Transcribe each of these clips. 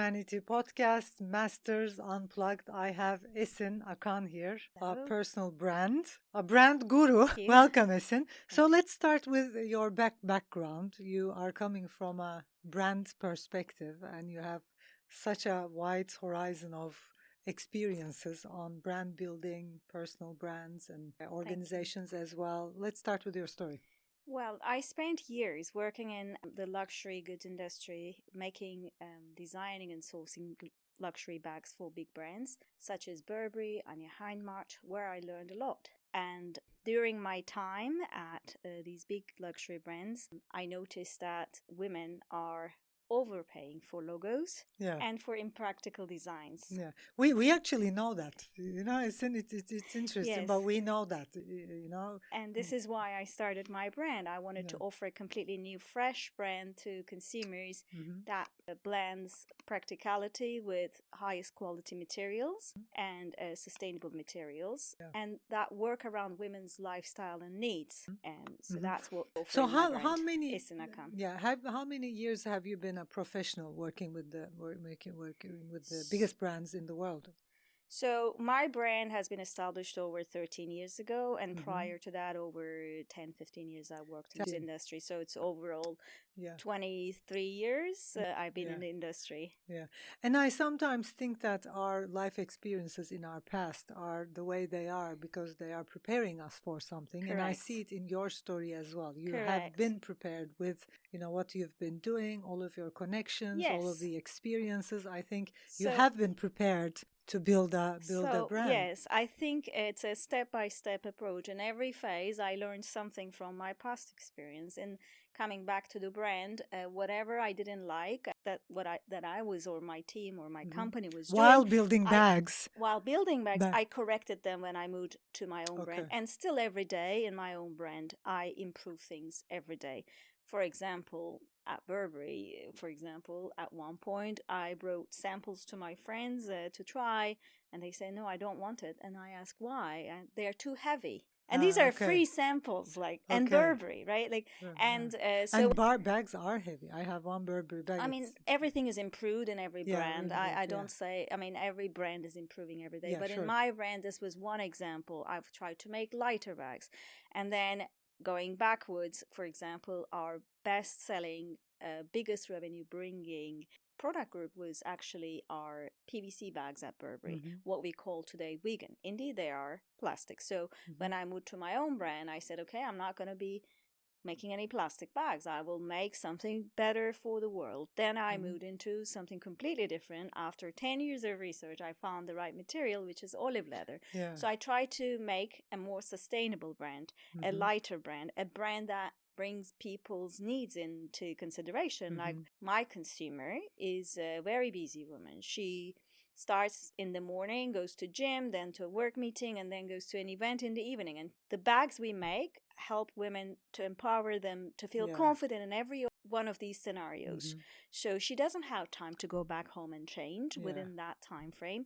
Humanity podcast, Masters Unplugged. I have Esin Akan here, a Hello. personal brand, a brand guru. Thank you. Welcome, Esin. So Thank you. let's start with your background. You are coming from a brand perspective and you have such a wide horizon of experiences on brand building, personal brands, and Thank you. organizations as well. Let's start with your story. Well, I spent years working in the luxury goods industry, making, designing and sourcing luxury bags for big brands such as Burberry, Anya Heinmart, where I learned a lot. And during my time at these big luxury brands, I noticed that women are overpaying for logos Yeah. and for impractical designs. Yeah, we actually know that. It's interesting, Yes. but we know that. And this is why I started my brand. I wanted to Yeah. offer a completely new, fresh brand to consumers Mhm. that blends practicality with highest quality materials and sustainable materials, Yeah. and that work around women's lifestyle and needs. And so Mhm. that's what I offer So in my how brand, many? Esin Akan. Yeah, how many years have you been a professional working with the biggest brands in the world? So my brand has been established over 13 years ago, and Mhm. prior to that, over 10, 15 years I worked in this 10. industry. So it's overall Yeah. 23 years I've been Yeah. in the industry. Yeah. And I sometimes think that our life experiences in our past are the way they are because they are preparing us for something. And I Correct. see it in your story as well. You have Correct. been prepared with, what you've been doing, all of your connections, all of Yes. the experiences. I think you So, have been prepared to build a brand. yes, I think it's a step-by-step approach. In every phase, I learned something from my past experience. And coming back to the brand, whatever I didn't like that I was or my team or my company was While doing, building bags. while building bags, Ba- I corrected them when I moved to my own brand. Okay. And still every day in my own brand, I improve things every day. For example, at Burberry, at one point, I brought samples to my friends to try, and they say, no, I don't want it. And I ask why, and they're too heavy. And these are Okay. free samples, and Okay. Burberry, right? And And bags are heavy. I have one Burberry bag. I mean, everything is improved in every Yeah, brand. really, I don't say, I mean, every brand is improving every day. Yeah, But in sure. my brand, this was one example. I've tried to make lighter bags. And then going backwards, for example, our best selling, biggest revenue bringing product group was actually our PVC bags at Burberry, what we call today vegan. Indeed, they are plastic. So when I moved to my own brand, I said, okay, I'm not going to be making any plastic bags. I will make something better for the world. Then I moved into something completely different. After 10 years of research, I found the right material, which is olive leather. Yeah. So I try to make a more sustainable brand, a lighter brand, a brand that brings people's needs into consideration. Like my consumer is a very busy woman. She starts in the morning, goes to gym, then to a work meeting, and then goes to an event in the evening. And the bags we make help women to empower them to feel confident in every one of these scenarios. So she doesn't have time to go back home and change within that time frame.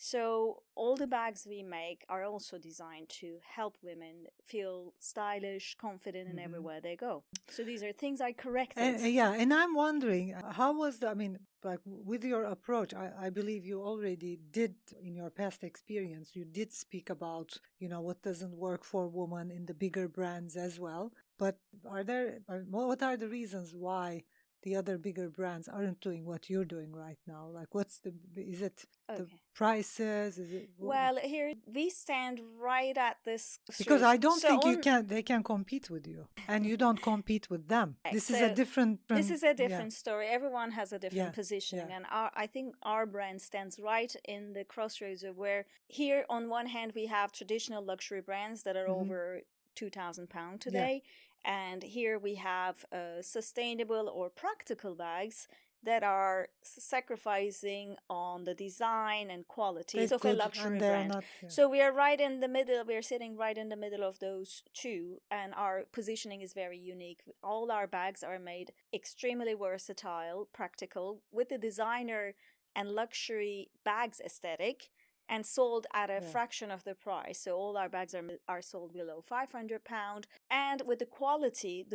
So all the bags we make are also designed to help women feel stylish, confident in everywhere they go. So these are things I corrected. And I'm wondering, how was I mean, like with your approach, I believe you already did in your past experience, you did speak about, what doesn't work for women in the bigger brands as well. But what are the reasons why the other bigger brands aren't doing what you're doing right now? Like, is it the Okay. prices? Is it? Well, here we stand right at this Because I don't So think they can compete with you, and you don't compete with them. This is a different. This is a different story. Everyone has a different positioning, yeah. and I think our brand stands right in the crossroads of where here on one hand we have traditional luxury brands that are over £2,000 today, and here we have sustainable or practical bags that are sacrificing on the design and quality of a luxury brand. So we are right in the middle. We are sitting right in the middle of those two, and our positioning is very unique. All our bags are made extremely versatile, practical, with the designer and luxury bags aesthetic, and sold at a fraction of the price. So all our bags are sold below £500. And with the quality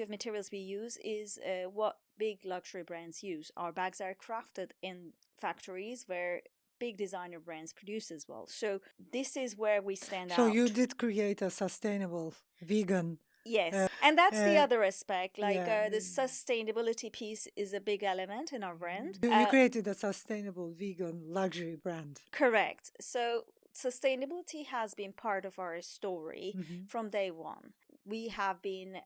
of materials we use is what big luxury brands use. Our bags are crafted in factories where big designer brands produce as well. So this is where we stand out. So you did create a sustainable vegan. Yes, and that's the other aspect. Like the sustainability piece is a big element in our brand. You created a sustainable vegan luxury brand. Correct. So sustainability has been part of our story from day one. We have been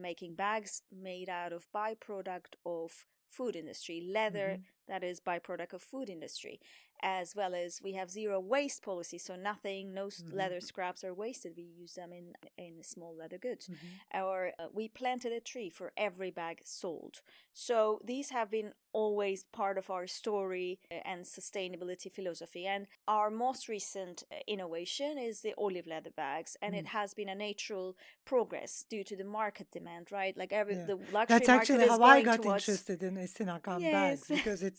making bags made out of byproduct of food industry, leather that is byproduct of food industry, as well as we have zero waste policy, so no leather scraps are wasted. We use them in small leather goods. Or we planted a tree for every bag sold. So these have been always part of our story and sustainability philosophy. And our most recent innovation is the olive leather bags, and it has been a natural progress due to the market demand, right? Like the luxury That's market actually is how going I got towards... interested in Esin Akan bags, because it's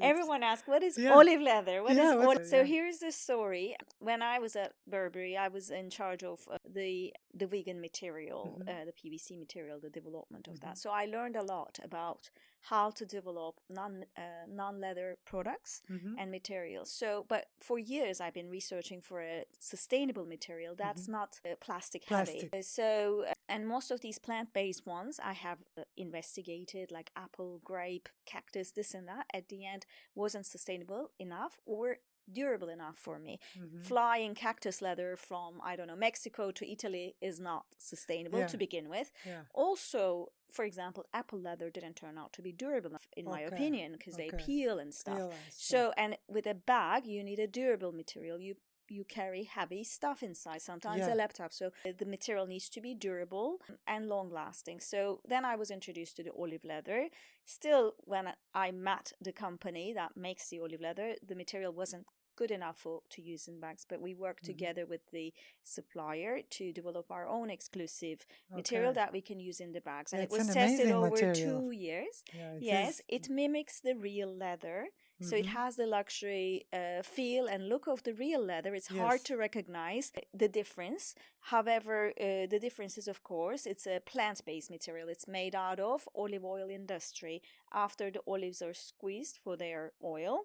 Everyone asks, what is olive leather? What is olive? So yeah. here's the story. When I was at Burberry, I was in charge of the vegan material, the PVC material, the development of that. So I learned a lot about how to develop non-leather products and materials. So, but for years I've been researching for a sustainable material that's not plastic heavy. So, and most of these plant-based ones I have investigated, like apple, grape, cactus, this and that, at the end wasn't sustainable enough or durable enough for me. Flying cactus leather from, I don't know, Mexico to Italy is not sustainable to begin with. Also, for example, apple leather didn't turn out to be durable enough, in my opinion, because they peel and stuff. So, and with a bag, you need a durable material. You carry heavy stuff inside, sometimes a laptop. So the material needs to be durable and long lasting. So then I was introduced to the olive leather. Still, when I met the company that makes the olive leather, the material wasn't good enough to use in bags, but we worked together with the supplier to develop our own exclusive material that we can use in the bags. And it was tested over 2 years. Yes, it mimics the real leather. So it has the luxury feel and look of the real leather. It's hard to recognize the difference. However, the difference is, of course, it's a plant-based material. It's made out of olive oil industry. After the olives are squeezed for their oil,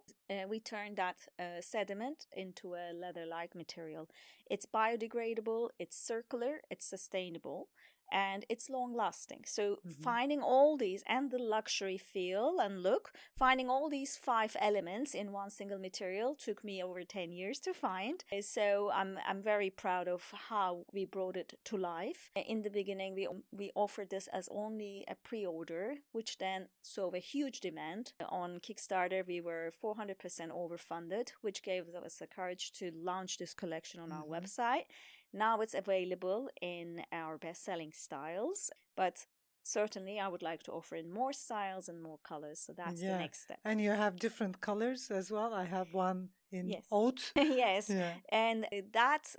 we turn that sediment into a leather-like material. It's biodegradable, it's circular, it's sustainable, and it's long lasting. So finding all these, and the luxury feel and look, finding all these 5 elements in one single material took me over 10 years to find. So I'm very proud of how we brought it to life. In the beginning, we offered this as only a pre-order, which then saw a huge demand. On Kickstarter, we were 400% overfunded, which gave us the courage to launch this collection on our website. Now it's available in our best-selling styles, but certainly I would like to offer in more styles and more colors. So that's the next step. And you have different colors as well. I have one in oat. Yes. And that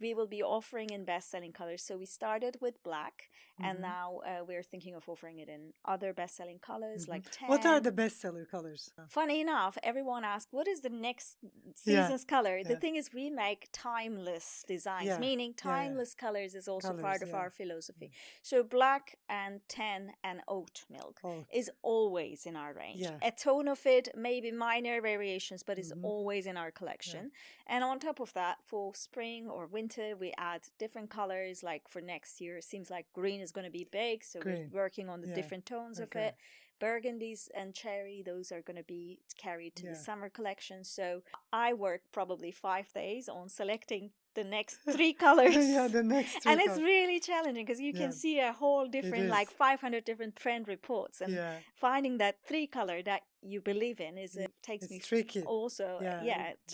we will be offering in best-selling colors. So we started with black, and now we're thinking of offering it in other best-selling colors like tan. What are the best-seller colors? Funny enough, everyone asks, what is the next season's color? The thing is, we make timeless designs, meaning timeless colors is also part of our philosophy. So black and tan and oat milk is always in our range. A tone of it, maybe minor variations, but it's always in our collection. And on top of that, for spring or winter, we add different colors. Like for next year, it seems like green is going to be big, so we're working on the different tones of it. Burgundies and cherry, those are going to be carried to the summer collection. So I work probably 5 days on selecting the next 3 colors. The next 3 and it's really challenging because you can see a whole different, like 500 different trend reports, and finding that 3 color that you believe in is takes me tricky. Also,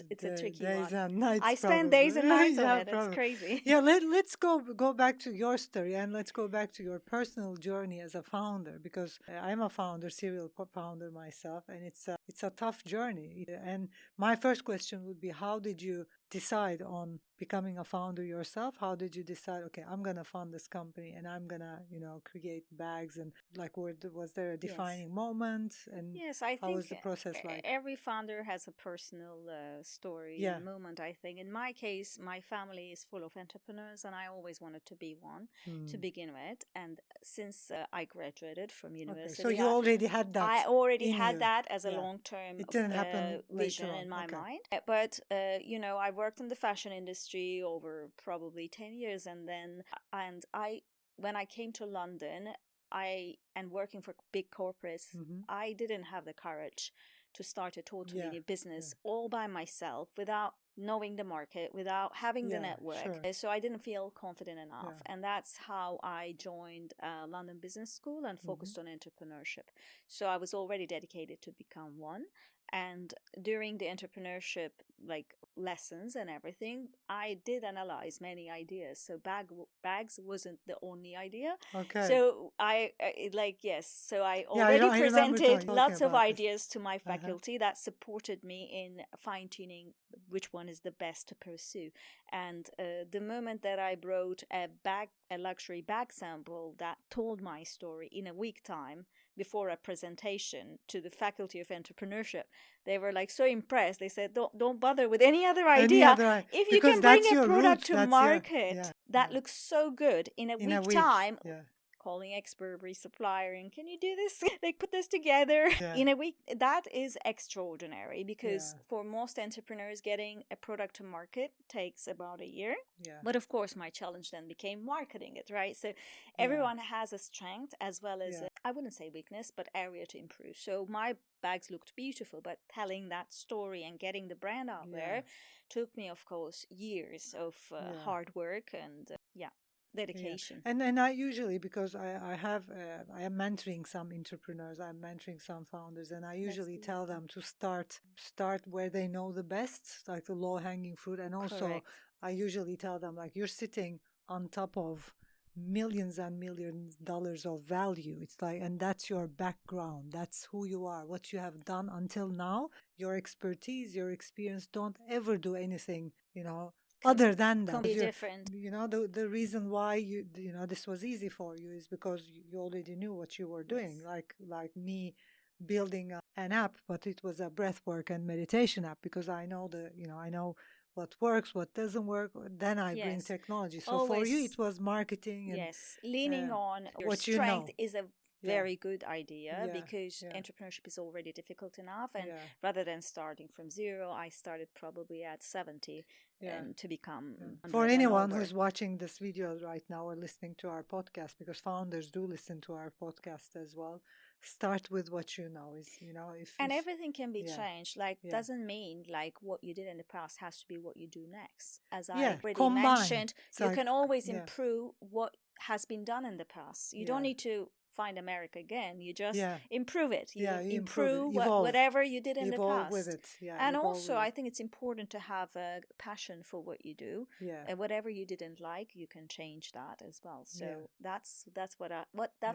it's a tricky days one. And nights I spend days and nights on it. It's crazy. Let's go back to your story, and let's go back to your personal journey as a founder, because I'm a founder, serial founder myself, and it's a tough journey. And my first question would be, how did you decide on becoming a founder yourself? How did you decide, okay, I'm going to fund this company and I'm going to, create bags? And like, was there a Yes. defining moment? And Yes, I how think was the process like? every founder has a personal story Yeah. and moment, I think. In my case, my family is full of entrepreneurs, and I always wanted to be one to begin with. And since I graduated from Okay, university, so you already had I that already in had you. that as a Yeah. long-term It didn't happen vision later on. in my Okay. mind. But, I worked in the fashion industry over probably 10 years. When I came to London, and working for big corporates, I didn't have the courage to start a totally new business all by myself without knowing the market, without having the network. Sure. So I didn't feel confident enough. And that's how I joined London Business School and focused on entrepreneurship. So I was already dedicated to become one. And during the entrepreneurship lessons and everything, I did analyze many ideas. So bags wasn't the only idea. Okay. So I Yeah, already presented talking lots of about this. ideas to my faculty that supported me in fine tuning which one is the best to pursue. And the moment that I brought a luxury bag sample that told my story in a week time before a presentation to the faculty of entrepreneurship, they were like so impressed. They said, don't bother with any other idea. If you can bring a product to market that looks so good in a week time, calling ex-Burberry supplier, and can you do this? They put this together in a week. That is extraordinary, because for most entrepreneurs, getting a product to market takes about a year. But of course, my challenge then became marketing it, right? So everyone has a strength as well as I wouldn't say weakness, but area to improve. So my bags looked beautiful, but telling that story and getting the brand out there took me, of course, years of hard work and dedication. And I usually, because I am mentoring some entrepreneurs, I'm mentoring some founders, and I usually tell them to start where they know the best, like the low hanging fruit. And also Correct. I usually tell them, like, you're sitting on top of millions and millions dollars of value. It's like, and that's your background, that's who you are, what you have done until now, your expertise, your experience. Don't ever do anything other than that. Completely different. The reason why this was easy for you is because you already knew what you were doing. Like me building an app, but it was a breathwork and meditation app, because I know I know what works, what doesn't work. Then I bring technology. So Always, for you, it was marketing and leaning on your what strength you know. is a very good idea, because entrepreneurship is already difficult enough. And rather than starting from zero, I started probably at 70 to become. For anyone who's watching this video right now or listening to our podcast, because founders do listen to our podcast as well, start with what you know. If everything can be changed. Doesn't mean like what you did in the past has to be what you do next. As I already mentioned, you can always improve what has been done in the past. You don't need to find America again. You just improve it. You improve whatever you did in the past. With it. And also, I think it's important to have a passion for what you do. And whatever you didn't like, you can change that as well. So that's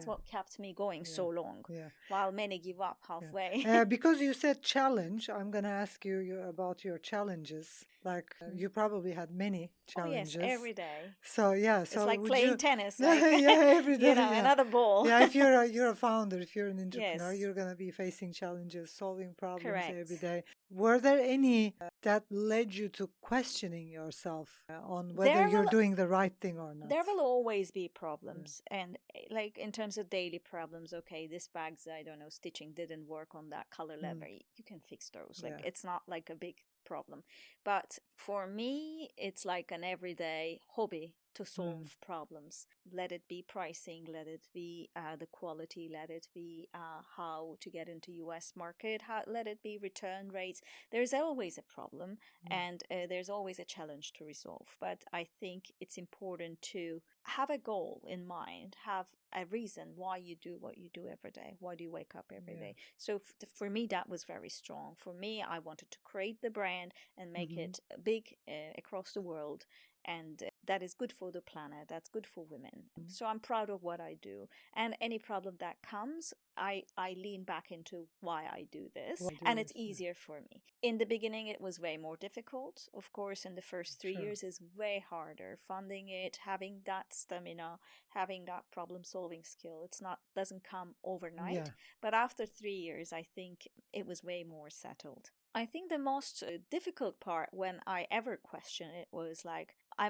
what kept me going so long. While many give up halfway. Because you said challenge, I'm gonna ask you about your challenges. Like you probably had many challenges. Oh, yes, every day. So it's like playing tennis. Like, every day. Another ball. If you're a founder, if you're an entrepreneur, you're gonna be facing challenges, solving problems every day. Were there any that led you to questioning yourself on whether you're doing the right thing or not? There will always be problems, and like in terms of daily problems. Okay, this bag's stitching didn't work on that color lever. You can fix those. Like it's not like a big problem. But for me, it's like an everyday hobby to solve problems. Let it be pricing, let it be the quality, let it be how to get into US market, let it be return rates. There's always a problem and there's always a challenge to resolve. But I think it's important to have a goal in mind, have a reason why you do what you do every day. Why do you wake up every day? So for me, that was very strong. For me, I wanted to create the brand and make it big across the world. And that is good for the planet, that's good for women. So I'm proud of what I do, and any problem that comes, I lean back into why I do this, and it's easier for me. In the beginning it was way more difficult, of course. In the first 3 years is way harder, funding it, having that stamina, having that problem solving skill. It's not, doesn't come overnight, but after 3 years I think it was way more settled. I think the most difficult part when I ever questioned it was like, I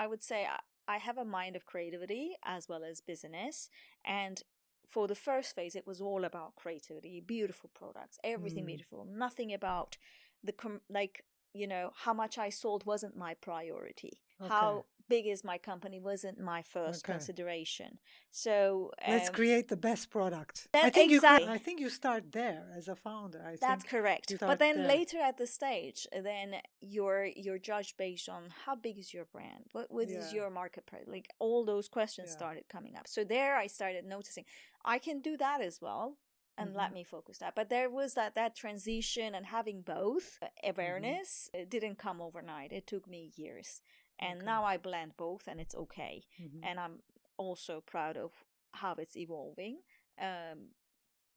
would say I have a mind of creativity as well as business. And for the first phase, it was all about creativity, beautiful products, everything beautiful, nothing about how much I sold wasn't my priority. How big is my company wasn't my first consideration. So let's create the best product. I think you start there as a founder. That's correct. But then later at the stage, then you're judged based on how big is your brand, what is your market price, like all those questions started coming up. So there I started noticing I can do that as well. And let me focus that. But there was that transition, and having both awareness, it didn't come overnight. It took me years. And now I blend both, and it's okay. And I'm also proud of how it's evolving.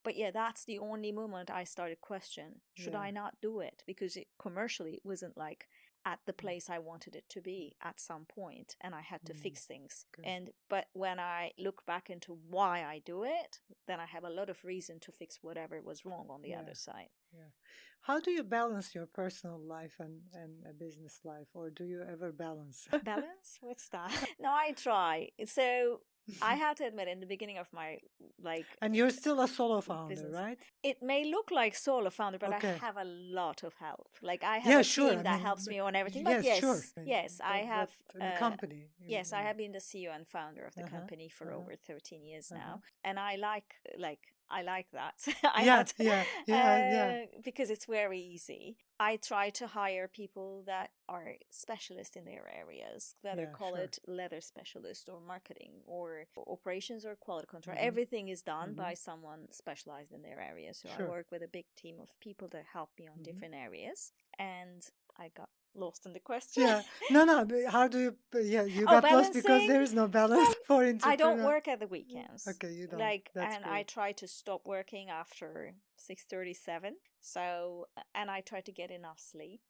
But yeah, that's the only moment I started question, should I not do it? Because commercially it wasn't like at the place I wanted it to be at some point, and I had to fix things. But when I look back into why I do it, then I have a lot of reason to fix whatever was wrong on the other side. How do you balance your personal life and a business life, or do you ever balance? Balance? What's that? No, I try. So I had to admit, in the beginning of my and you're still a solo founder, business, right? It may look like solo founder, but I have a lot of help. Like I have a team that helps me on everything. But yes, I have the company. Yes, I have been the CEO and founder of the company for over 13 years now, and I like that. Because it's very easy. I try to hire people that are specialists in their areas, whether call it leather specialist or marketing or operations or quality control. Everything is done by someone specialized in their area. So I work with a big team of people that help me on different areas. And I got lost in the question. No. How do you? You got lost because there is no balance for entrepreneur. I don't work at the weekends. Okay, you don't. And great. I try to stop working after 6:37. So, and I try to get enough sleep.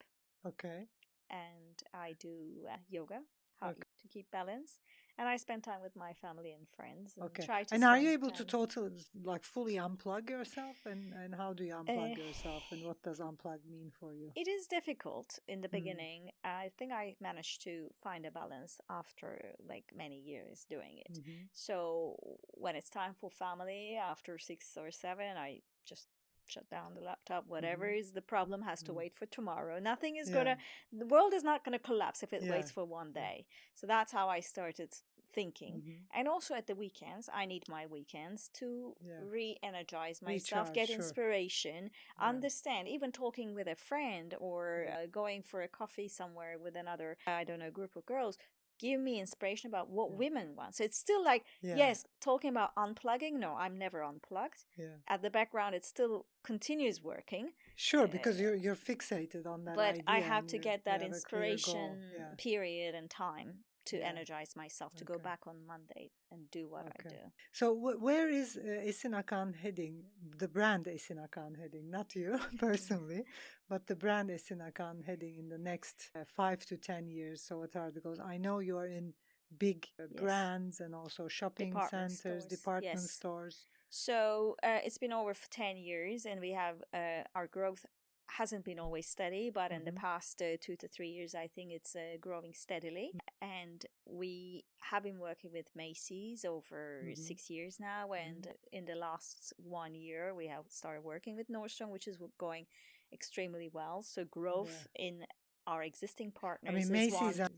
Okay. And I do yoga to keep balance. And I spend time with my family and friends. And try to. And are you able to fully unplug yourself? And how do you unplug yourself? And what does unplug mean for you? It is difficult in the beginning. I think I managed to find a balance after many years doing it. So when it's time for family after 6 or 7, I just shut down the laptop. Whatever is the problem has to wait for tomorrow. Nothing is the world is not gonna collapse if it waits for one day. So that's how I started thinking. And also at the weekends, I need my weekends to re-energize myself, get inspiration, understand, even talking with a friend or going for a coffee somewhere with another, group of girls, give me inspiration about what women want. So it's still talking about unplugging. No, I'm never unplugged. At the background, it still continues working. Sure, because you're fixated on that idea. But I have to get that inspiration period and time to energize myself, to go back on Monday and do what I do. So where is Esin Akan heading, the brand Esin Akan heading, not you personally, but the brand Esin Akan heading in the next 5 to 10 years? So what are the goals? I know you are in big brands and also shopping centers, department stores. So it's been over 10 years, and we have our growth hasn't been always steady, but in the past 2 to 3 years, I think it's growing steadily. And we have been working with Macy's over 6 years now. And in the last 1 year, we have started working with Nordstrom, which is going extremely well. So growth in our existing partners is one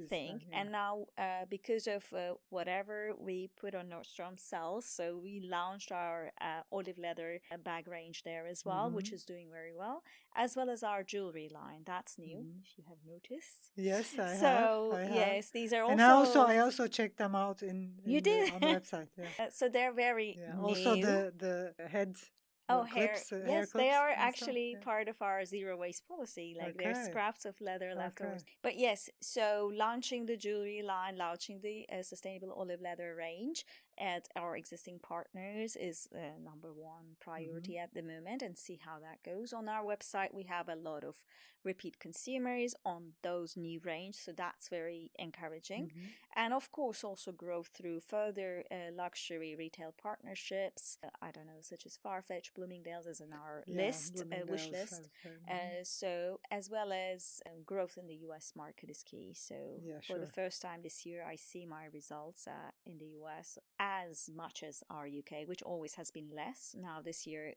thing. And now because of whatever we put on Nordstrom sells, so we launched our olive leather bag range there as well, which is doing very well, as well as our jewelry line. That's new, if you have noticed. Yes, I have. So yes, these are also. And I also checked them out on the website. So they're very new. Also the head Oh, hair. hair Yes, they clips are and stuff. actually Yeah. part of our zero waste policy. Like they're Okay. scraps of leather Okay. leftovers. But yes, so launching the jewelry line, launching the sustainable olive leather range at our existing partners is number one Mm-hmm. priority at the moment, and see how that goes. On our website, we have a lot of repeat consumers on those new range, so that's very encouraging. Mm-hmm. And of course, also growth through further luxury retail partnerships. I don't know, such as Farfetch, Bloomingdale's is in our Yeah, list, wish Bloomingdale's list. has. Mhm. So as well as growth in the US market is key. So Yeah, for the sure. first time this year, I see my results in the US as much as our UK, which always has been less. Now this year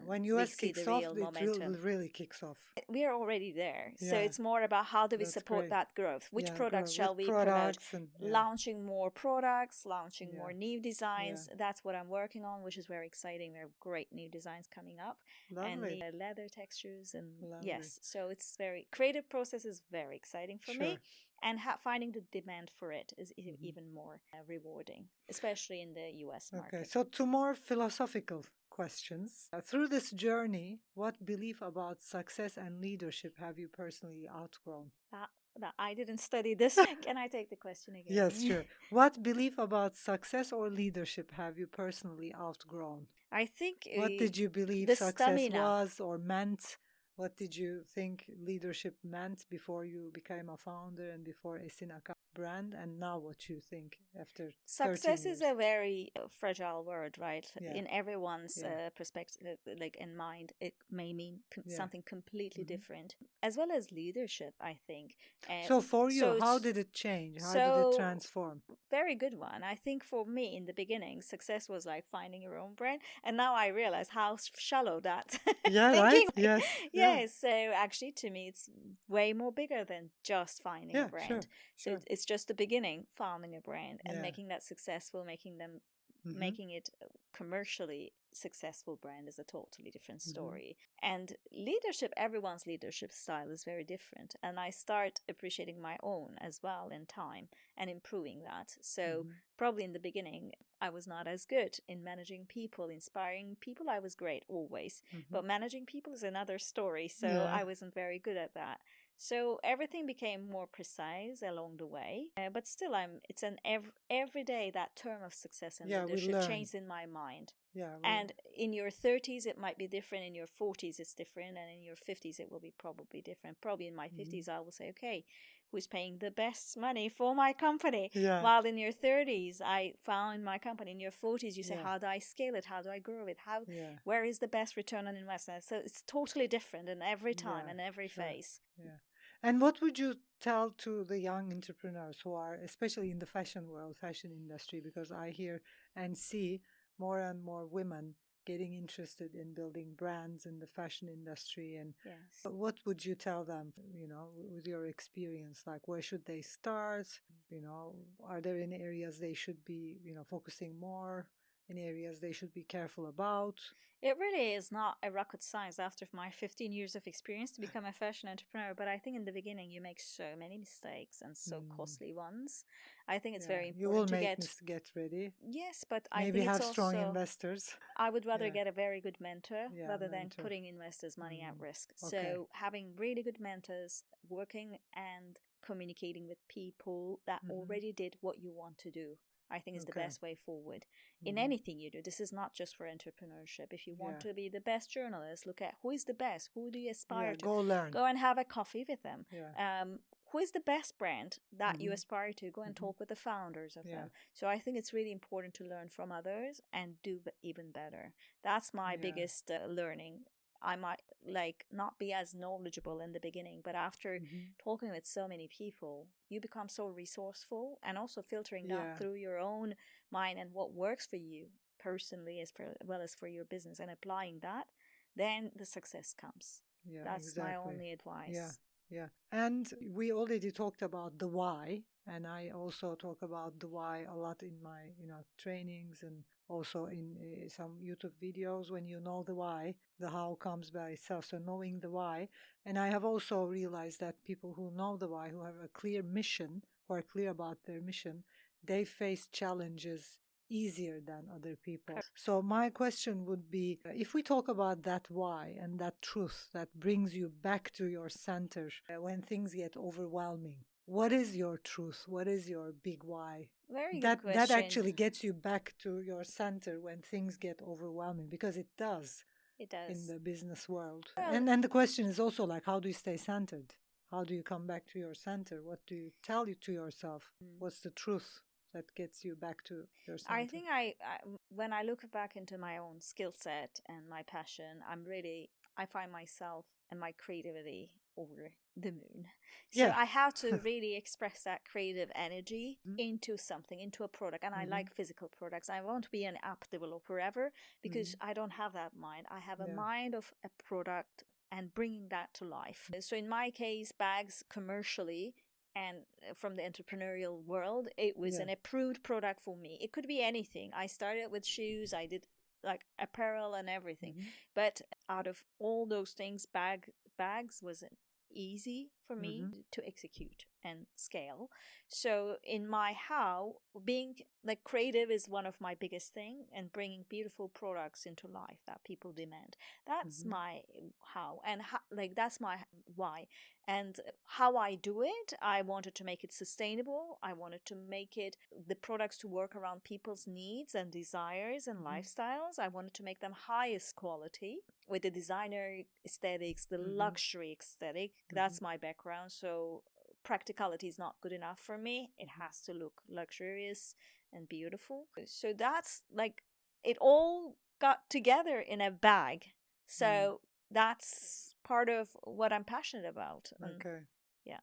When we US see the kicks off, real it momentum. really kicks off. We are already there. So Yeah, it's more about how do we that's support great. that growth? Which Yeah, products grow shall with we promote? products and yeah, Launching more products, launching yeah, more new yeah. designs. That's what I'm working on, which is very exciting. There are great new designs coming up, and Lovely, the leather textures. And lovely. yes, so it's very creative process is very exciting for me. Sure. And finding the demand for it is Mhm. even more rewarding, especially in the US Okay, market. so two more philosophical questions. Through this journey, what belief about success and leadership have you personally outgrown? That, that I didn't study this. Can I take the question Yes, again? sure. What belief about success or leadership have you personally outgrown? I think What did you believe the success stamina. was or meant? What did you think leadership meant before you became a founder and before Esin Akan brand? And now what you think after 13 Success is years? a very fragile word, right? Yeah, In everyone's yeah, perspective, like in mind, it may mean yeah. something completely Hmm. different, as well as leadership, I think. Uh, So for you, so, how did it change? How did it so transform? very good one. I think for me in the beginning, success was like finding your own brand, and now I realize how shallow that Yeah, right? thinking. Yes, yeah, Yes, so actually, to me, it's way more bigger than just finding a yeah, sure, brand. So sure. it's just the beginning, founding a brand and Yeah. making that successful, Mm-hmm, making it a commercially successful brand is a totally different mm-hmm, story. And leadership, everyone's leadership style is very different, and I start appreciating my own as well in time and improving that. So mm-hmm. probably in the beginning I was not as good in managing people, inspiring people. I was great always, Mm-hmm. but managing people is another story, so Yeah, I wasn't very good at that. So everything became more precise along the way, but still, it's an every day that term of success and yeah, we leadership learn. changed in my mind. Yeah, we, And in your 30s, it might be different. In your 40s, it's different. And in your 50s, it will be probably different. Probably in my mm-hmm. 50s, I will say, okay, who's paying the best money for my company? Yeah, While in your 30s, I found my company. In your 40s, you say, yeah, how do I scale it? How do I grow it? yeah, Where is the best return on investment? So it's totally different in every time yeah, and every sure. phase. Yeah. And what would you tell to the young entrepreneurs who are, especially in the fashion world, fashion industry, because I hear and see more and more women getting interested in building brands in the fashion industry. And Yes. what would you tell them, with your experience? Like, where should they start? Are there any areas they should be, focusing more? In areas they should be careful about? It really is not a rocket science after my 15 years of experience to become a fashion entrepreneur, but I think in the beginning you make so many mistakes and so Mm, costly ones. I think it's yeah, very you will important to make get, get ready. yes, but I Maybe think it's have strong also, investors. I would rather Yeah, get a very good mentor yeah, rather than mentor. putting investors' money at Mm, risk. okay. So having really good mentors, working and communicating with people that Mm-hmm. already did what you want to do, I think is the Okay. best way forward in Mm-hmm. anything you do. This is not just for entrepreneurship. If you want Yeah, to be the best journalist, look at who is the best, who do you aspire yeah. to, Go learn. go and have a coffee with them. Yeah. Who is the best brand that you Mm-hmm. aspire to, go and Mm-hmm. talk with the founders of Yeah, them. So I think it's really important to learn from others and do even better. That's my yeah. biggest learning. I might like not be as knowledgeable in the beginning, but after Mm-hmm. talking with so many people, you become so resourceful, and also filtering that Yeah, through your own mind and what works for you personally as well as for your business, and applying that, then the success comes. yeah. That's my Exactly. only Yeah, advice. yeah. And we already talked about the why, and I also talk about the why a lot in my, trainings and also in some YouTube videos. When you know the why, the how comes by itself. So knowing the why, and I have also realized that people who know the why, who have a clear mission, who are clear about their mission, they face challenges easier than other people. So my question would be, if we talk about that why and that truth that brings you back to your center when things get overwhelming, what is your truth? What is your big why? Very good That question. actually gets you back to your center when things get overwhelming, because it does It in does. the business world. Well, And the question is also like, how do you stay centered? How do you come back to your center? What do you tell you to yourself? What's the truth that gets you back to your center? I think when I look back into my own skill set and my passion, I find myself and my creativity over the moon. So Yeah. I have to really express that creative energy into something, into a product. And I like physical products. I won't be an app developer ever because I don't have that mind. I have a mind of a product and bringing that to life. So in my case, bags commercially and from the entrepreneurial world, it was an approved product for me. It could be anything. I started with shoes, I did like apparel and everything. But out of all those things, bags was easy for me to execute and scale. So in my how, being like creative is one of my biggest thing, and bringing beautiful products into life that people demand. That's my how, and like that's my why. And how I do it, I wanted to make it sustainable. I wanted to make it the products to work around people's needs and desires and lifestyles. I wanted to make them highest quality with the designer aesthetics, the luxury aesthetic. That's my background. So practicality is not good enough for me. It has to look luxurious and beautiful. So that's like it all got together in a bag. So that's part of what I'm passionate about. Okay. Yeah.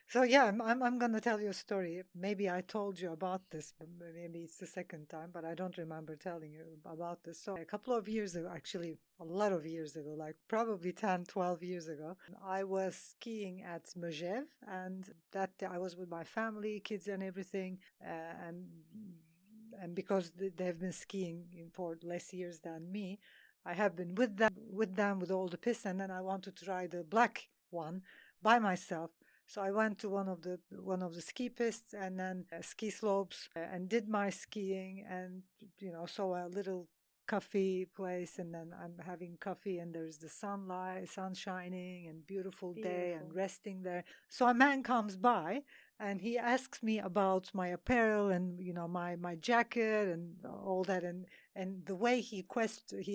So yeah, I'm gonna tell you a story. Maybe I told you about this, but maybe it's the second time, but I don't remember telling you about this. So a couple of years ago, actually a lot of years ago, like probably 10, 12 years ago, I was skiing at Megève, and that I was with my family, kids and everything, and because they have been skiing for less years than me, I have been with all the pistes, and then I wanted to try the black one by myself. So I went to one of the ski pistes and then ski slopes and did my skiing, and saw a little coffee place, and then I'm having coffee and there's the sun shining and beautiful day and resting there. So a man comes by and he asks me about my apparel and my jacket and all that, and the way he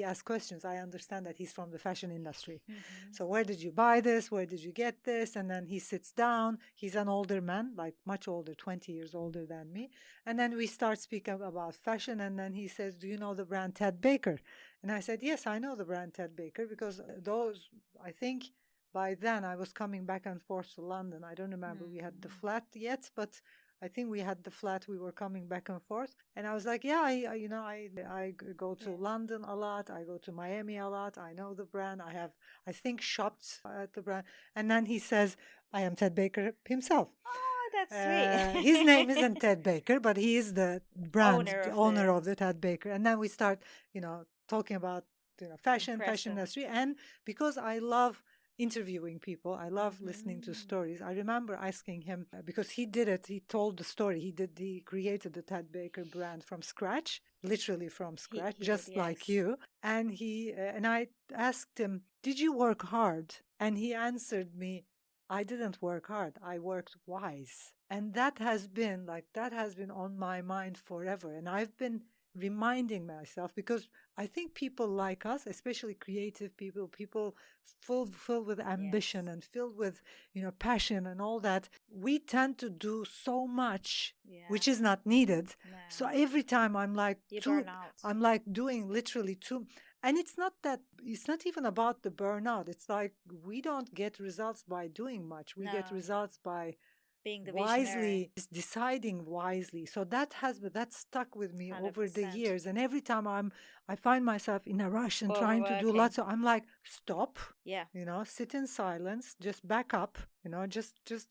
asks questions, I understand that he's from the fashion industry. So where did you buy this? Where did you get this? And then he sits down. He's an older man, like much older, 20 years older than me. And then we start speaking about fashion. And then he says, do you know the brand Ted Baker? And I said, yes, I know the brand Ted Baker, because I think by then I was coming back and forth to London. I don't remember we had the flat yet, but I think we had the flat. We were coming back and forth, and I was like, "Yeah, I go to London a lot. I go to Miami a lot. I know the brand. I think, shopped at the brand." And then he says, "I am Ted Baker himself." Oh, that's sweet. His name isn't Ted Baker, but he is the brand owner of the the Ted Baker. And then we start, talking about fashion industry, and because I love interviewing people. I love listening to stories. I remember asking him because he did it. He told the story. He created the Ted Baker brand from scratch, literally from scratch, just like you. And I asked him, "Did you work hard?" And he answered me, "I didn't work hard. I worked wise." And that has been on my mind forever. And I've been reminding myself, because I think people like us, especially creative people filled with ambition and filled with passion and all that, we tend to do so much which is not needed. So every time I'm like I'm like doing literally too, and it's not even about the burnout. It's like we don't get results by doing much. We get results by being the wisely, deciding wisely. So that stuck with me 100%. Over the years, and every time I find myself in a rush and trying to do lots of, I'm like, stop, sit in silence, just back up, just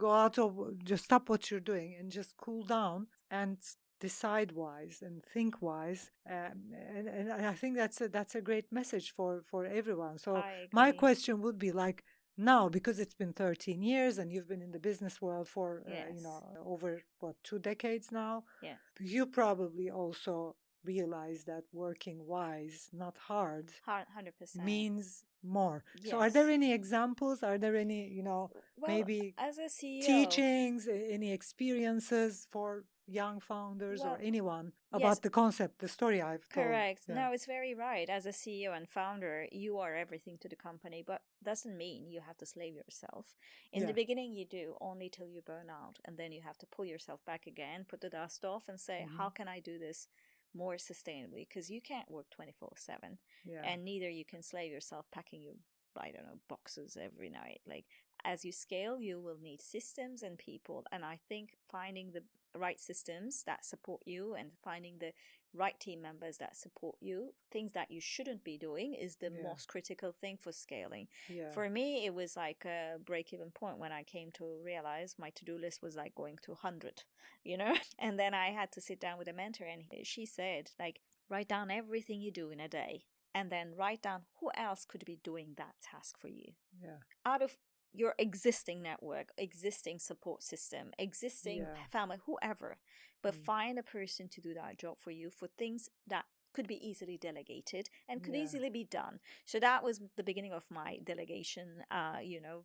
go out of, just stop what you're doing and just cool down and decide wise and think wise, and I think that's a great message for everyone. So my question would be like, now, because it's been 13 years and you've been in the business world for, Yes. over what, 2 decades now, Yeah. you probably also realize that working wise, not hard, 100%. means more. So, are there Yes. any examples? Are there any, Well, maybe as a CEO, teachings, any experiences for young founders or well, anyone yes, about the concept, the story I've told? correct. Yeah. No, it's very right. As a CEO and founder, you are everything to the company, but doesn't mean you have to slave yourself. In the Yeah. beginning, you do only till you burn out, and then you have to pull yourself back again, put the dust off, and say, Hmm. how can I do this more sustainably? Because you can't work 24/7, Yeah. and neither you can slave yourself packing your, I don't know, boxes every night. Like, as you scale, you will need systems and people, and I think finding the right systems that support you and finding the right team members that support you, things that you shouldn't be doing, is the Yeah. most critical thing for scaling. Yeah. For me, it was like a break even point when I came to realize my to do list was like going to 100, you know? And then I had to sit down with a mentor, and she said, like, write down everything you do in a day. And then write down who else could be doing that task for you Yeah. out of your existing network, existing support system, existing Yeah. family, whoever, but Mm. find a person to do that job for you for things that could be easily delegated and could Yeah. easily be done. So that was the beginning of my delegation,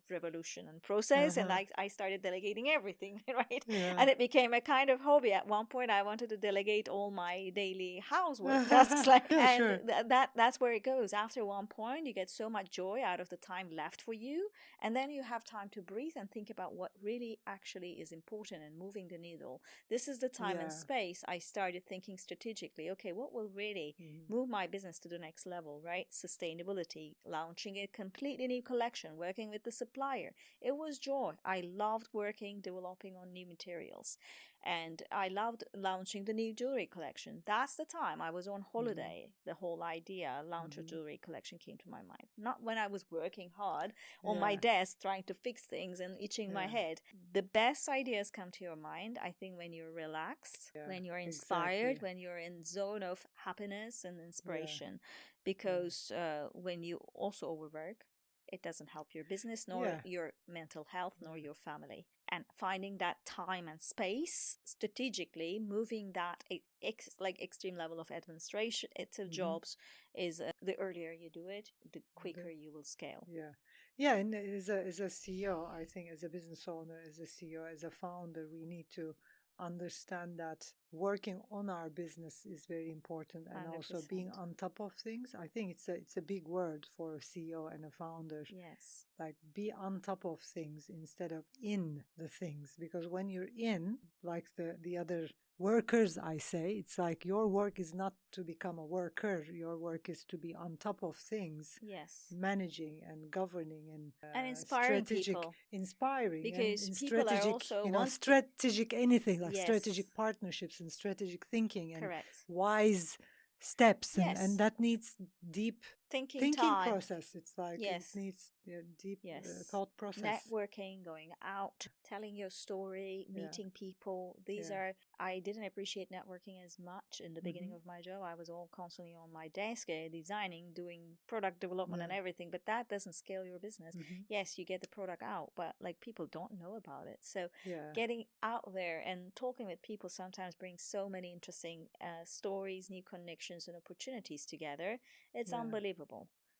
revolution and process. And Uh-huh. I started delegating everything, right? Yeah. And it became a kind of hobby. At one point, I wanted to delegate all my daily housework tasks, like, Yeah, and sure. that's where it goes. After one point, you get so much joy out of the time left for you, and then you have time to breathe and think about what really actually is important and moving the needle. This is the time and Yeah. space I started thinking strategically. Okay, what will really Mm. move my business to the next level, right? Sustainability, launching a completely new collection, working with the supplier. It was joy. I loved working, developing on new materials. And I loved launching the new jewelry collection. That's the time I was on Mhm. holiday. The whole idea, launch a Mhm. jewelry collection, came to my mind. Not when I was working hard on my Yeah. desk trying to fix things and itching my Yeah. head. The best ideas come to your mind, I think, when you're relaxed, Yeah. when you're inspired, Exactly. when you're in zone of happiness and Yeah. inspiration. Yeah. Because when you also overwork, it doesn't help your business, nor Yeah. your mental health, nor Yeah. your family. And finding that time and space strategically, moving that extreme level of administration to Mhm. jobs is the earlier you do it, the The, quicker you will scale. yeah. Yeah. And as a CEO, I think as a business owner, as a CEO, as a founder, we need to understand that working on our business is very important, and also being 100%. on top of things. I think it's a big word for a CEO and a founder. Yes. Like, be on top of things instead of in the things, because when you're in, like the other workers, I say, it's like your work is not to become a worker. Your work is to be on top of things, Yes. managing and governing and And inspiring strategic, people, inspiring, and because in people are strategic, also want to. strategic anything, like Yes. strategic partnerships and strategic thinking and Correct. wise steps, and Yes. that needs deep Thinking thinking time. process. It's like it Yes. needs a deep Yes. thought process. Networking, going out, telling your story, Yeah. meeting people. These Yeah. are, I didn't appreciate networking as much in the beginning Hmm. of my job. I was all constantly on my desk, designing, doing product development and Yeah. everything, but that doesn't scale your business. Hmm. Yes, you get the product out, but like people don't know about it. So Yeah. getting out there and talking with people sometimes brings so many interesting stories, new connections, and opportunities together. It's Yeah. unbelievable.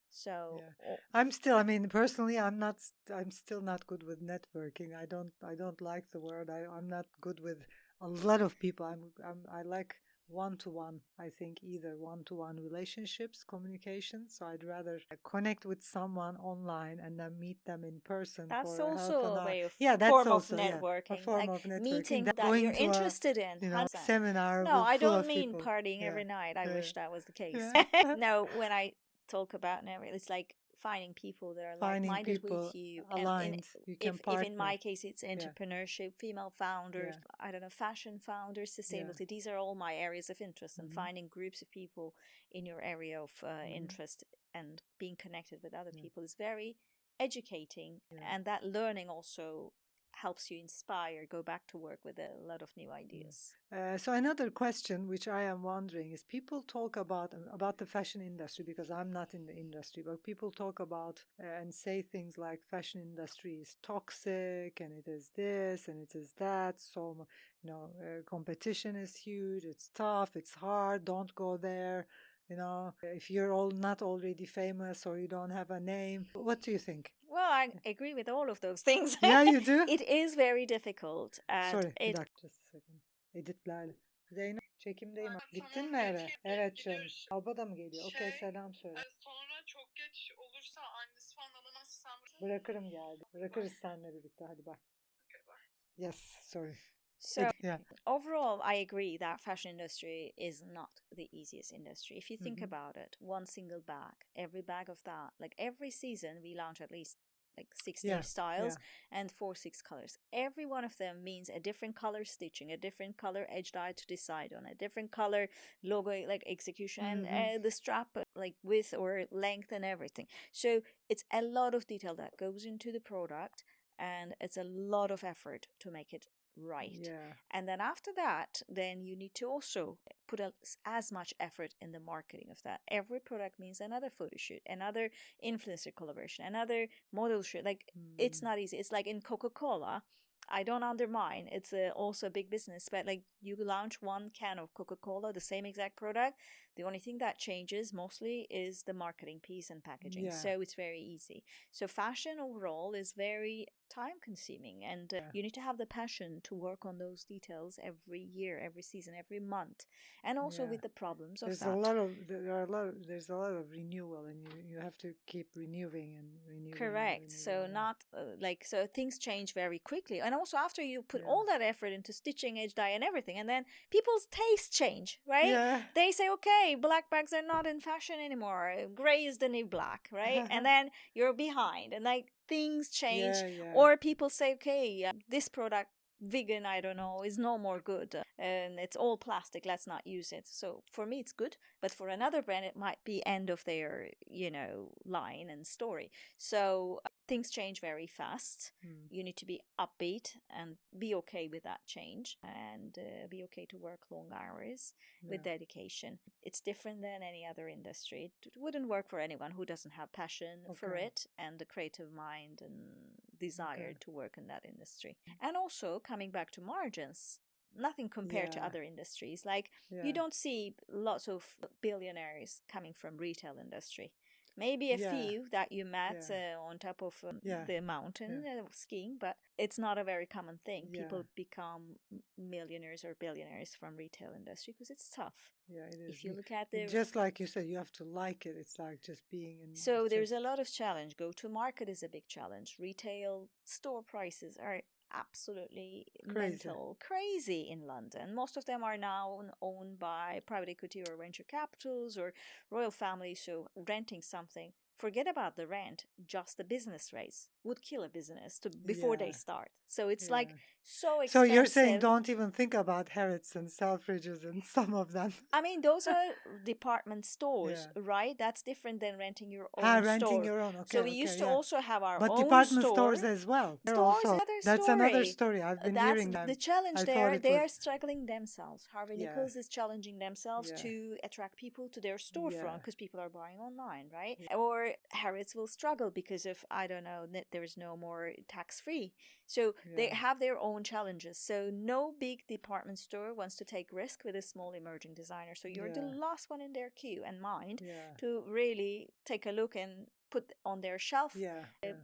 So, Yeah. I mean, personally, I'm still not good with networking. I don't like the word. I'm not good with a lot of people. I like one-to-one. I think either one-to-one relationships, communication. So I'd rather connect with someone online and then meet them in person that's for a half also an a hour. way of Yeah, that's form of also, yeah, a networking, form like of networking. meeting Than that going you're to a, interested in. 100%. seminar No, I full don't of mean people. partying Yeah. every night. I Yeah. wish that was the case. Yeah. No, when I talk about networking, it's like finding people that are Finding like-minded with people you. And aligned, you can if in partner. my case it's Yeah. entrepreneurship, female founders, Yeah. I don't know, fashion founders, Yeah. sustainability, these are all my areas of interest. And Hmm. finding groups of people in your area of Hmm. interest and being connected with other Yeah. people is very educating, Yeah. and that learning also helps you inspire, go back to work with a lot of new ideas. So another question which I am wondering is, people talk about the fashion industry, because I'm not in the industry, but people talk about and say things like fashion industry is toxic and it is this and it is that. So competition is huge. It's tough. It's hard. Don't go there. If you're all not already famous or you don't have a name. What do you think? Well, I agree with all of those things. Yeah, you do? It is very difficult. And Sorry, bir dakika. Just a second. Editlerle. Zeynep, çekimdeyim. Gittin mi eve? Evet canım. Alba da mı geliyor? Okey, selam söyle. Sonra çok geç olursa annesi falan alamazsa sen Bırakırım geldi. Bırakırız seninle birlikte. Hadi bye. Yes, sorry. So Yeah. overall, I agree that fashion industry is not the easiest industry. If you think about it, one single bag, every bag of that, like every season we launch at least like 6 new styles and 4-6 colors. Every one of them means a different color stitching, a different color edge dye to decide on, a different color logo like execution, and the strap like width or length and everything. So it's a lot of detail that goes into the product, and it's a lot of effort to make it right. Yeah. And then after that, then you need to also put as much effort in the marketing of that. Every product means another photo shoot, another influencer collaboration, another model shoot. Like it's not easy. It's like in Coca-Cola. I don't undermine. It's also a big business, but like you launch one can of Coca-Cola, the same exact product. The only thing that changes mostly is the marketing piece and packaging. Yeah. So it's very easy. So fashion overall is very time consuming, and you need to have the passion to work on those details every year, every season, every month, and also with the problems of there's that. There's a lot of renewal, and you have to keep renewing and renewing. Correct. So not so things change very quickly, and also after you put all that effort into stitching, edge dye, and everything, and then people's tastes change, right? Yeah. They say, okay, black bags are not in fashion anymore. Gray is the new black, right? And then you're behind, and like things change, or people say, okay, this product vegan, I don't know, is no more good, and it's all plastic, let's not use it. So for me it's good, but for another brand it might be end of their line and story. So things change very fast. You need to be upbeat and be okay with that change, and be okay to work long hours with dedication. It's different than any other industry. It wouldn't work for anyone who doesn't have passion for it and the creative mind and desire to work in that industry. And also coming back to margins, nothing compared to other industries. Like you don't see lots of billionaires coming from retail industry. Maybe a few that you met on top of the mountain skiing, but it's not a very common thing. People become millionaires or billionaires from retail industry because it's tough. Yeah, it is. If you look at the, just like you said, you have to like it. It's like just being in. So there's a lot of challenge. Go to market is a big challenge. Retail store prices are absolutely crazy in London. Most of them are now owned by private equity or venture capitals or royal families. So renting something, forget about the rent, just the business rates would kill a business before they start. So it's like so expensive. So you're saying don't even think about Harrods and Selfridges and some of them. I mean, those are department stores, right? That's different than renting your own store. Renting your own. Okay, so we used to also have our own But department store. stores as well. That's another story. I've been hearing that. The challenge there, they are struggling themselves. Harvey Nichols is challenging themselves to attract people to their storefront because people are buying online, right? Or Harrods will struggle because of, I don't know, there is no more tax-free. So they have their own challenges. So no big department store wants to take risk with a small emerging designer. So you're the last one in their queue and mind to really take a look and put on their shelf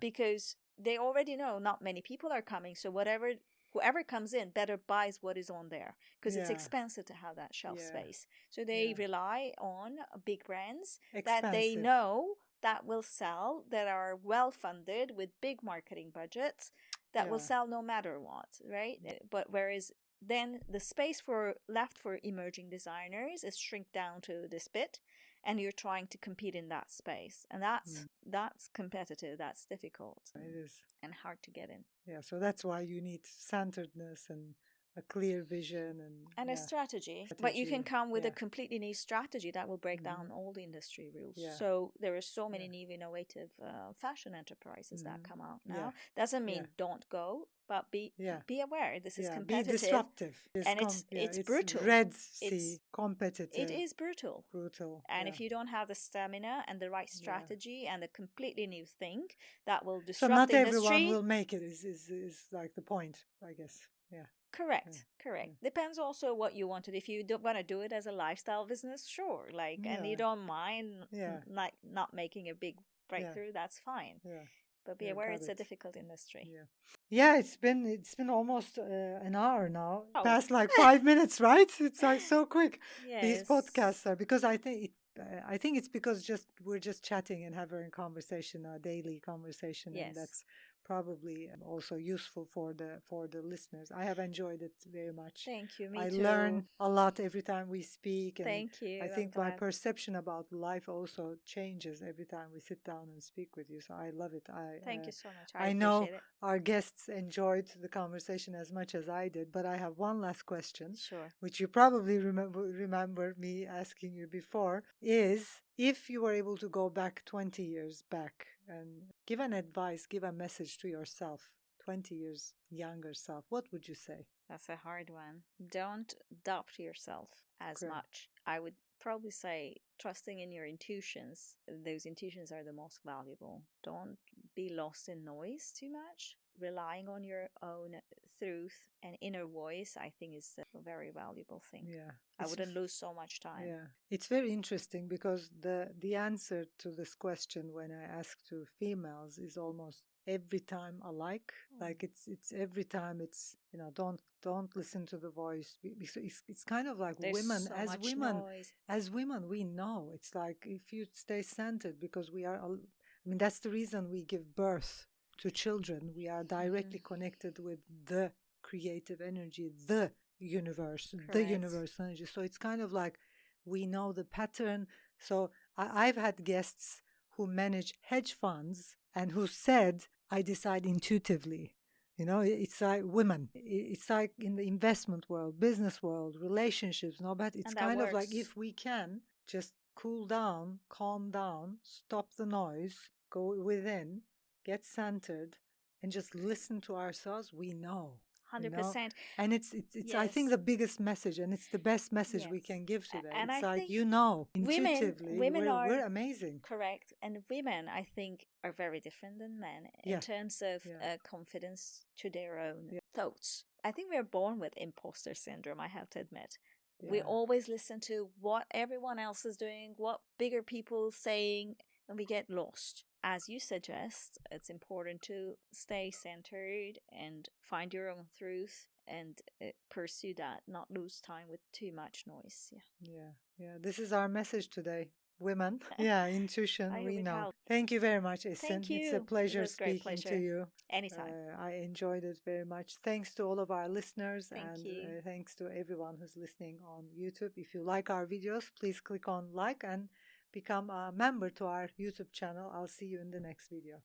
because they already know not many people are coming. So whoever comes in better buys what is on there because it's expensive to have that shelf space. So they rely on big brands that they know that will sell, that are well funded with big marketing budgets, that will sell no matter what, right? But whereas then the space left for emerging designers is shrink down to this bit, and you're trying to compete in that space, and that's competitive, that's difficult. It is, and hard to get in. Yeah, so that's why you need centeredness and a clear vision and a yeah, strategy. But you can come with yeah. a completely new strategy that will break Mm-hmm. down all the industry rules. Yeah. So there are so many Yeah. new innovative fashion enterprises that Mm-hmm. come out Yeah. now. Doesn't mean Yeah. don't go, but be Yeah. aware. This is Yeah. Be competitive, disruptive. and Yeah. it's It's brutal. Red It's Sea competitive. it is brutal. Brutal. And Yeah. if you don't have the stamina and the right Yeah. strategy and a completely new thing that will So disrupt not the everyone industry, will make it. Is like the point, I guess. Yeah. correct, Yeah. correct. Yeah. Depends also what you want to do. If you don't want to do it as a lifestyle business, sure. Like, and you Yeah. don't mind Yeah. not making a big Yeah. breakthrough, that's fine. Yeah. But be Yeah. aware Got it's a it. difficult industry. Yeah. Yeah, it's been almost an hour now. Oh, Past like 5 minutes, right? It's like so quick. These yes. podcasts are because I think it's because just we're just chatting and having a conversation, a daily conversation, and Yes. that's probably also useful for the listeners. I have enjoyed it very much. Thank you. Me I too. learn a lot every time we speak, and Thank I you. I'm think my glad. perception about life also changes every time we sit down and speak with you. So I love it. Thank you so much. I I know appreciate it. our guests enjoyed the conversation as much as I did, but I have one last question, Sure. which you probably remember me asking you before, is if you were able to go back 20 years back and give an advice, give a message to yourself, 20 years younger self, what would you say? That's a hard one. Don't doubt yourself as Correct. much. I would probably say trusting in your intuitions. Those intuitions are the most valuable. Don't be lost in noise too much. Relying on your own truth and inner voice, I think, is a very valuable thing. Yeah. I wouldn't lose so much time. Yeah. It's very interesting because the answer to this question when I ask to females is almost every time alike. Like it's every time it's don't listen to the voice because it's kind of like There's women so as much women noise. as women we know it's like if you stay centered because we are I mean that's the reason we give birth to children. We are directly connected with the creative energy, the universe, the Correct. universe energy. So it's kind of like we know the pattern. So I've had guests who manage hedge funds and who said, I decide intuitively. It's like women. It's like in the investment world, business world, relationships, no, but it's And that kind of like works. if we can just cool down, calm down, stop the noise, go within, get centered, and just listen to ourselves, we know. 100%. And it's I think Yes. the biggest message, and it's the best message we Yes. can give today. And It's I like think intuitively women are we're amazing. correct, and women I think are very different than men in Yeah. terms of Yeah. confidence to their own Yeah. thoughts. I think we're born with imposter syndrome, I have to admit. We Yeah. always listen to what everyone else is doing, what bigger people saying, and we get lost. As you suggest, it's important to stay centered and find your own truth and pursue that, not lose time with too much noise. Yeah. Yeah. This is our message today. Women. Yeah. Intuition. I hope We it know. helped. Thank you very much, Esin. Thank It's a you. It pleasure was great speaking to pleasure. you. Anytime. I enjoyed it very much. Thanks to all of our listeners Thank and you. thanks to everyone who's listening on YouTube. If you like our videos, please click on like and become a member to our YouTube channel. I'll see you in the next video.